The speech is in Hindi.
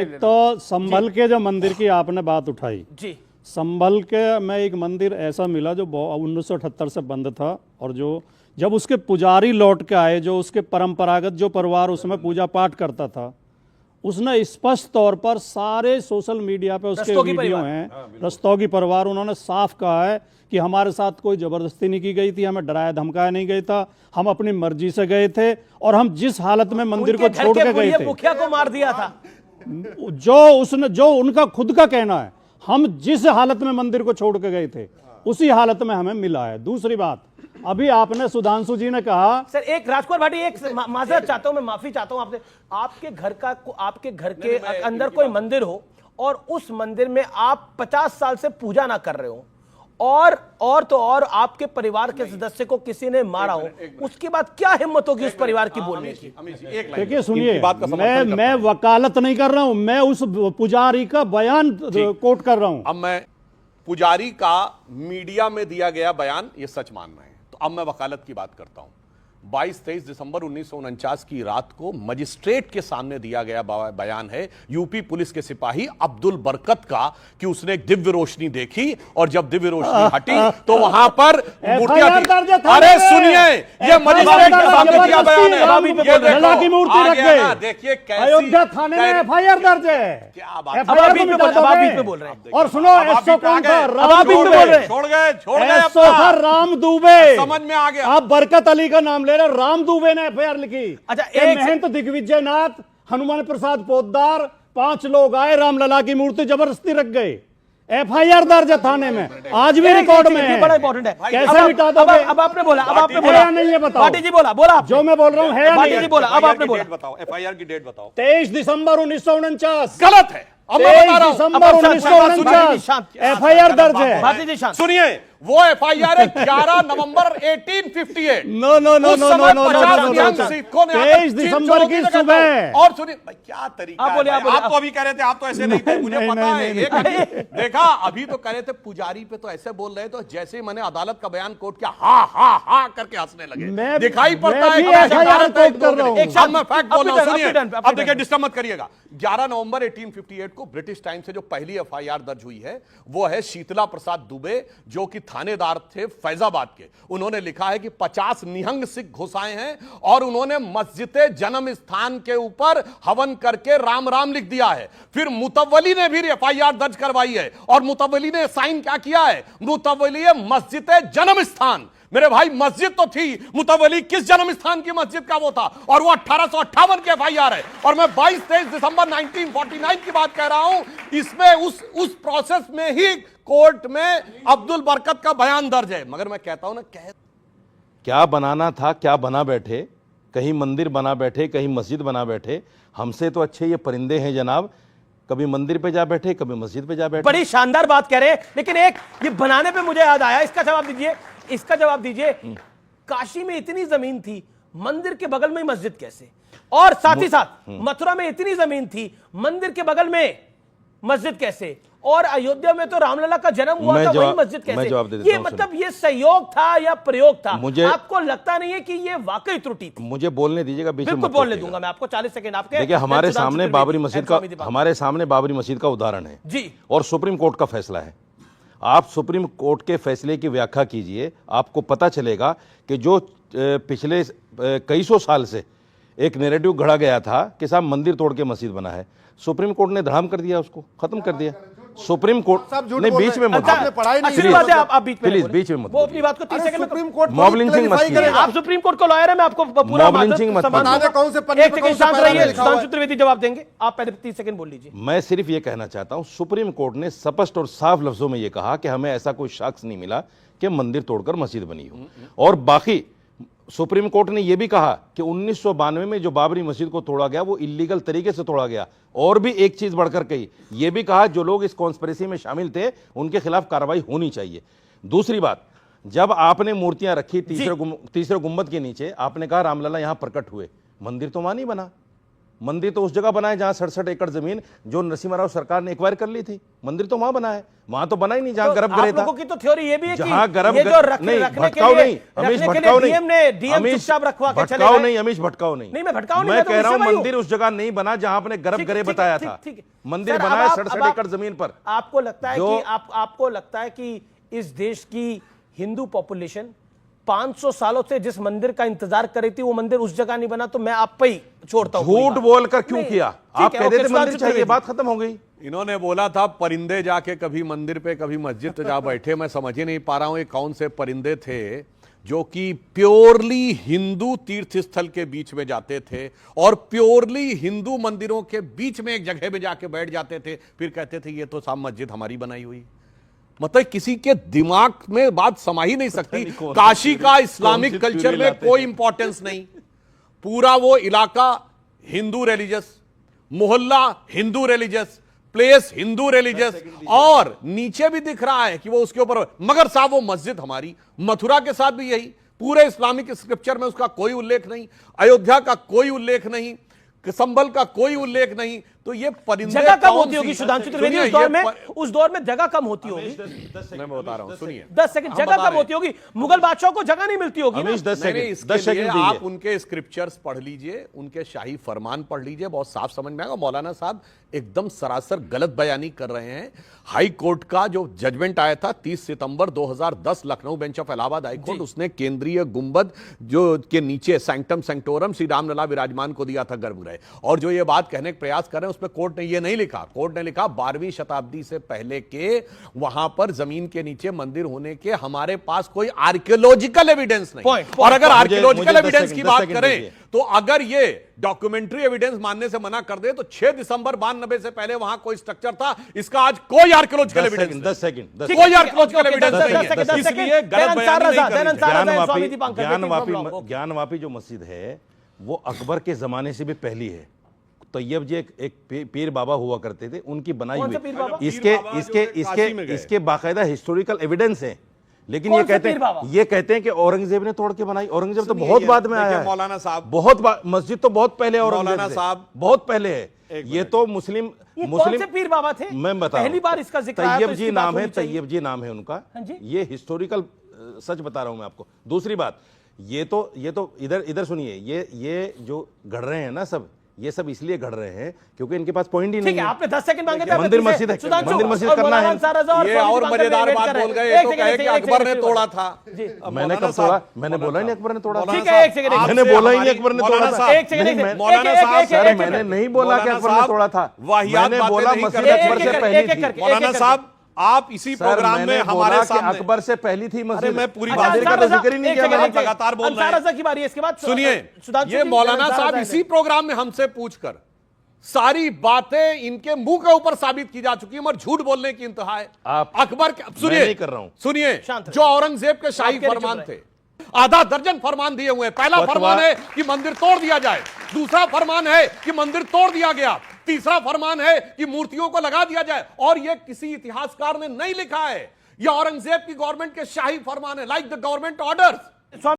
एक तो संभल के जो मंदिर की आपने बात उठाई जी, संभल के में एक मंदिर ऐसा मिला जो 1978 से बंद था, और जो जब उसके पुजारी लौट के आए, जो उसके परंपरागत जो परिवार उसमें पूजा पाठ करता था, उसने स्पष्ट तौर पर सारे सोशल मीडिया पे उसके वीडियो हैं, रस्तोगी परिवार, उन्होंने साफ कहा है कि हमारे साथ कोई जबरदस्ती नहीं की गई थी, हमें डराया धमकाया नहीं गया था, हम अपनी मर्जी से गए थे, और हम जिस हालत में मंदिर को छोड़ के गए थे, मुखिया को मार दिया था, जो उनका खुद का कहना है, हम जिस हालत में मंदिर को छोड़ के गए थे उसी हालत में हमें मिला है। दूसरी बात, अभी आपने सुधांशु जी ने कहा, सर एक राजकुमार भाटी, एक माजरत चाहता हूं, मैं माफी चाहता हूं आपसे, आपके घर के अंदर कोई मंदिर हो और उस मंदिर में आप 50 साल से पूजा ना कर रहे हो, और आपके परिवार के सदस्य को किसी ने मारा हो, उसके बाद क्या हिम्मत होगी उस परिवार की बोलने की? देखिए सुनिए, मैं वकालत नहीं कर रहा हूं, मैं उस पुजारी का बयान कोट कर रहा हूं। अब मैं पुजारी का मीडिया में दिया गया बयान ये सच मानना है, तो अब मैं वकालत की बात करता हूं। 22-23 दिसंबर 1949 की रात को मजिस्ट्रेट के सामने दिया गया बयान है यूपी पुलिस के सिपाही अब्दुल बरकत का, कि उसने एक दिव्य रोशनी देखी, और जब दिव्य रोशनी हटी तो वहां पर मूर्तियां थी। अरे सुनिए, ये मजिस्ट्रेट के सामने दिया बयान है, की मूर्ति रख गए, देखिए अयोध्या थाने में एफआईआर दर्ज है। क्या बात, अब बोल रहे हैं, और सुनो, एसओ कौन था? छोड़ गए, राम दुबे, समझ में आ गया, आप बरकत अली का नाम ले रहे, राम दुबे ने एफआईआर लिखी। अच्छा, महंत दिग्विजय नाथ, हनुमान प्रसाद पोद्दार, 5 लोग आए, रामलला की मूर्ति जबरदस्ती रख गए, एफआईआर दर्ज है थाने में, आज भी रिकॉर्ड में है। बड़ा इंपॉर्टेंट है, कैसे मिटा दोगे? अब आपने बोला नहीं है, बताओ। भाटी जी बोला जो मैं बोल रहा हूँ है भाटी जी बोला, अब आपने बोला, बताओ एफआईआर की डेट बताओ। 23 दिसंबर 1949 गलत है, अब मैं बता रहा हूं, दिसंबर 1949 एफआईआर दर्ज है। भाटी जी शांत। सुनिए, वो एफआईआर है 11 नवंबर 1858। नो 23 दिसंबर की सुबह। और सुनिए क्या तरीका आप बोलिए, आप तो अभी कह रहे थे, आप तो ऐसे नहीं थे, मुझे पता है। देखा, अभी तो कह रहे थे पुजारी पे तो ऐसे बोल रहे, तो जैसे ही मैंने अदालत का बयान कोट किया, हा करके हंसने लगे, दिखाई पड़ता है। अब मैं फैक्ट बोल रहा हूं, सुनिए, अब देखिए, डिस्टर्ब मत करिएगा। 11 नवंबर 1858 को ब्रिटिश टाइम से जो पहली एफआईआर दर्ज हुई है, वो है शीतला प्रसाद दुबे, जो कि थानेदार थे फैजाबाद के। उन्होंने लिखा है कि 50 निहंग सिख घुसाए हैं, और उन्होंने मस्जिद जन्म स्थान के ऊपर हवन करके राम राम लिख दिया है। फिर मुतव्वली ने भी एफआईआर दर्ज करवाई है, और मुतव्वली ने साइन क्या किया है? मुतव्वली मस्जिद जन्म स्थान, मेरे भाई मस्जिद तो थी, मुतव्वली किस जन्म स्थान की मस्जिद का वो था, और वो 1858 के एफआईआर है। और मैं 22-23 दिसंबर 1949 की बात कह रहा हूं, इसमें उस प्रोसेस में ही कोर्ट में अब्दुल बरकत का बयान दर्ज है। मगर मैं कहता हूं ना, क्या बनाना था क्या बना बैठे, कहीं मंदिर बना बैठे, कहीं मस्जिद बना बैठे। हमसे तो अच्छे ये परिंदे हैं जनाब, कभी मंदिर पे जा बैठे, कभी मस्जिद पे जा बैठे। बड़ी शानदार बात कह रहे हैं, लेकिन एक ये बनाने पे मुझे याद आया, इसका जवाब दीजिए। काशी में इतनी जमीन थी, मंदिर के बगल में ही मस्जिद कैसे? और साथ ही साथ मथुरा में इतनी जमीन थी, मंदिर के बगल में मस्जिद कैसे? और अयोध्या में तो रामलला का जन्म हुआ था, वही मस्जिद कैसे? ये मतलब ये सहयोग था या प्रयोग था? मुझे आपको लगता नहीं है कि ये वाकई त्रुटि थी? मुझे बोलने दीजिएगा, बीच में बिल्कुल बोलने दूंगा मैं आपको, 40 सेकंड आपके। देखिए, हमारे सामने बाबरी मस्जिद का उदाहरण है जी, और सुप्रीम कोर्ट का फैसला है। आप सुप्रीम कोर्ट के फैसले की व्याख्या कीजिए, आपको पता चलेगा कि जो पिछले कई सौ साल से एक नैरेटिव गढ़ा गया था कि साहब मंदिर तोड़ के मस्जिद बना है, सुप्रीम कोर्ट ने धड़ाम कर दिया, उसको खत्म कर दिया। सुप्रीम कोर्ट ने बीच में मत, बीच में मत, वो अपनी बात को 30 सेकंड में सुप्रीम कोर्ट मॉब लिंचिंग मत कीजिए। आप सुप्रीम कोर्ट को लॉयर है, मैं आपको पूरा मॉब लिंचिंग मत कीजिए। एक सेकंड शांत रहिए, सुधांशु त्रिवेदी जवाब देंगे, आप पहले 30 सेकंड बोल लीजिए। मैं सिर्फ ये कहना चाहता हूं, सुप्रीम कोर्ट ने स्पष्ट और साफ लफ्जों में ये कहा कि हमें ऐसा कोई शख्स नहीं मिला कि मंदिर तोड़कर मस्जिद बनी हो। और बाकी सुप्रीम कोर्ट ने यह भी कहा कि 1992 में जो बाबरी मस्जिद को तोड़ा गया वो इलीगल तरीके से तोड़ा गया। और भी एक चीज बढ़कर कही, यह भी कहा जो लोग इस कॉन्स्पिरेसी में शामिल थे उनके खिलाफ कार्रवाई होनी चाहिए। दूसरी बात, जब आपने मूर्तियां रखी तीसरे गुंबद के नीचे, आपने कहा रामलला यहां प्रकट हुए, मंदिर तो वहां नहीं बना, मंदिर तो उस जगह बना है जहां 67 एकड़ जमीन जो नरसिम्हा राव सरकार ने एक्वायर कर ली थी, मंदिर तो वहां बना है, वहां तो बना ही नहीं जहां गर्भगृह आप था। लोगों की तो थ्योरी ये भी है जहां कि गर्भ ये जो नहीं, रखने भटकाओ के लिए नहीं, अमीश रखने के भटकाओ लिए नहीं, डीएम चुपचाप रखवा के चले भटकाओ गए। नहीं, अमीश भटकाओ नहीं। नहीं, मैं भटकाओ नहीं, मैं मैं तो कह रहा हूं मुझसे वही मंदिर उस जगह नहीं बना जहां आपने गर्भगृह ठीक है, बताया ठीक, था। ठीक है। मंदिर सर, बना अब है आप- 67 अब आप- एकड़ जमीन पर। आपको लगता है जो- कि आपको लगता है कि इस देश की हिंदू पॉपुलेशन 500 सालों से जिस मंदिर का इंतजार कर रही थी वो मंदिर उस जगह नहीं बना, तो मैं आप पे ही छोड़ता हूं। झूठ बोलकर क्यों नहीं, किया? ठीक आप है, कह ओके, देते मंदिर सुधांशु चाहिए, त्रिवेदी। बात खत्म हो गई। इन्होंने बोला था परिंदे जाके कभी मंदिर पे कभी मस्जिद पे जा बैठे। मैं समझ ही नहीं पा रहा हूं ये कौन से परिंदे थे जो कि प्योरली हिंदू तीर्थ स्थल के बीच में जाते थे और प्योरली हिंदू मंदिरों के बीच में एक जगह में जाके बैठ जाते थे, फिर कहते थे ये तो साहब मस्जिद हमारी बनाई हुई। मतलब किसी के दिमाग में बात समा ही नहीं सकती। काशी का इस्लामिक कल्चर में कोई इंपॉर्टेंस नहीं, पूरा वो इलाका हिंदू रिलीजियस, मोहल्ला Hindu religious, place Hindu religious, और नीचे भी दिख रहा है कि वो उसके ऊपर, मगर साहब वो मस्जिद हमारी। मथुरा के साथ भी यही, पूरे इस्लामिक स्क्रिप्चर में उसका कोई उल्लेख नहीं, अयोध्या का कोई उल्लेख नहीं, संभल का कोई उल्लेख नहीं। तो ये परिंदे जगह कम कौन होती सी- होगी सुधांशु त्रिवेदी सुनिए, उस दौर ये में, उस दौर में जगह कम होती होगी। मैं बता रहा हूं, सुनिए 10 सेकंड, हम जगह बता कम रहे हैं। होती होगी, मुगल बादशाह को जगह नहीं मिलती होगी ना? अमीश 10 नहीं, नहीं, सेकंड, इसके 10 लिए सेकंड आप दीजिए। उनके स्क्रिप्चर्स पढ़ लीजिए, उनके शाही फरमान पढ़ लीजिए, बहुत साफ समझ में आएगा। मौलाना साहब एकदम सरासर गलत बयानी कर रहे हैं। हाई कोर्ट का जो जजमेंट आया था 30 सितंबर 2010 Lucknow bench of Allahabad high court, उसने केंद्रीय गुंबद जो के नीचे सैंक्टम सैंक्टोरम श्री रामलला विराजमान को दिया था गर्भगृह, और जो ये बात कहने का प्रयास कर रहे हैं उसमें कोर्ट ने ये नहीं लिखा। कोर्ट ने लिखा 12वीं शताब्दी से पहले के वहां पर जमीन के नीचे मंदिर होने के हमारे पास कोई आर्कियोलॉजिकल एविडेंस नहीं। Point, और अगर मुझे आर्कियोलॉजिकल 10 एविडेंस सेकंड, की 10 बात सेकंड करें दीजिए। तो अगर ये डॉक्यूमेंट्री एविडेंस मानने से मना कर दे तो 6 दिसंबर 92 से पहले वहां कोई स्ट्रक्चर था, इसका आज कोई आर्कियोलॉजिकल एविडेंस नहीं। 10 सेकंड, 10 कोई आर्कियोलॉजिकल एविडेंस नहीं है, सेकंड, इसलिए गलत बयानी नहीं करनी चाहिए। ज्ञानवापी जो मस्जिद है वो अकबर के जमाने से भी पहली है। तैयब जी एक पीर बाबा हुआ करते थे, उनकी बनाई कौन हुई से पीर बाबा? इसके पीर बाबा इसके जो काशी में इसके गए। इसके बाकायदा हिस्टोरिकल एविडेंस है। लेकिन कौन ये से कहते पीर बाबा? हैं, ये कहते हैं कि औरंगजेब ने तोड़ के बनाई। औरंगजेब तो सुनिए, बहुत ये बाद में देखिए आया है। मौलाना साहब, मस्जिद तो बहुत पहले है औरंगजेब मौलाना से, साहब, बहुत पहले है। एक ये मिनट। तो मुस्लिम ये कौन से पीर बाबा थे? मैं बता रहा हूं। पहली बार इसका जिक्र आया तो तैयब इसकी जी बात नाम है, होनी चाहिए। तैयब जी नाम है उनका। हाँ जी। ये हिस्टोरिकल सच बता रहा हूं मैं आपको। दूसरी बात, ये तो इधर सुनिए, ये जो गढ़ रहे हैं ना सब, ये सब इसलिए गढ़ रहे हैं क्योंकि इनके पास पॉइंट ही ठीक नहीं है, है। आपने 10 सेकंड मांगे थे, मंदिर मस्जिद है, सुधांशु मंदिर मस्जिद और करना मौलाना है। अंसार रज़ा और ये स्वामी और दीपांकर मजेदार वेट बात कर रहे बोल हैं। गए, एक तो सेकंड, कहे कि एक अकबर ने सेकंड, तोड़ा था। जी। मैंने कब तोड़ा? मैंने बोला ही नहीं अकबर ने तोड़ा। ठीक है, एक सेकंड, मैंने बोला ही नहीं अकबर ने तोड़ा था। एक सेकंड, नहीं, एक मैं- सेकंड, मौलाना एक- साहब, एक- सर एक- मैंने एक- नहीं बोला कि मौलाना अकबर ने साहब, तोड़ा था। वाहियात मैंने बातें बोला नहीं मस्जिद कर रहे। अकबर एक- से एक- पहली एक- एक थी। करके, मौलाना एक- एक- साहब, आप इसी सर प्रोग्राम में मैंने हमारे बोला कि सामने, अकबर से पहली थी मस्जिद। अरे मैं पूरी अच्छा, बात मंदिर का अंसार तो रज़ा, जिक्र ही नहीं एक किया सेकंड, मैंने। एक सेकंड, लगातार बोल रहे अंसार हैं। रज़ा की बारी है, इसके बाद सुनिए, सुधांशु ये जी, मौलाना अंसार साहब रज़ा इसी है। प्रोग्राम में हमसे पूछकर सारी बातें इनके मुंह के ऊपर साबित की जा चुकी है, मगर झूठ बोलने की इंतहा है। आप- अकबर मैं नहीं कर रहा हूं। सुनिए, शांत रहिए। जो औरंगजेब के शाही आपके लिए फरमान चुप थे, आधा दर्जन फरमान दिए हुए हैं। पहला फतवा- फरमान है कि मंदिर तोड़ दिया जाए, दूसरा फरमान है कि मंदिर तोड़ दिया गया, तीसरा फरमान है कि मूर्तियों को लगा दिया जाए। और यह किसी इतिहासकार ने नहीं लिखा है, यह औरंगजेब की गवर्नमेंट के शाही फरमान है, लाइक द गवर्नमेंट ऑर्डर्स।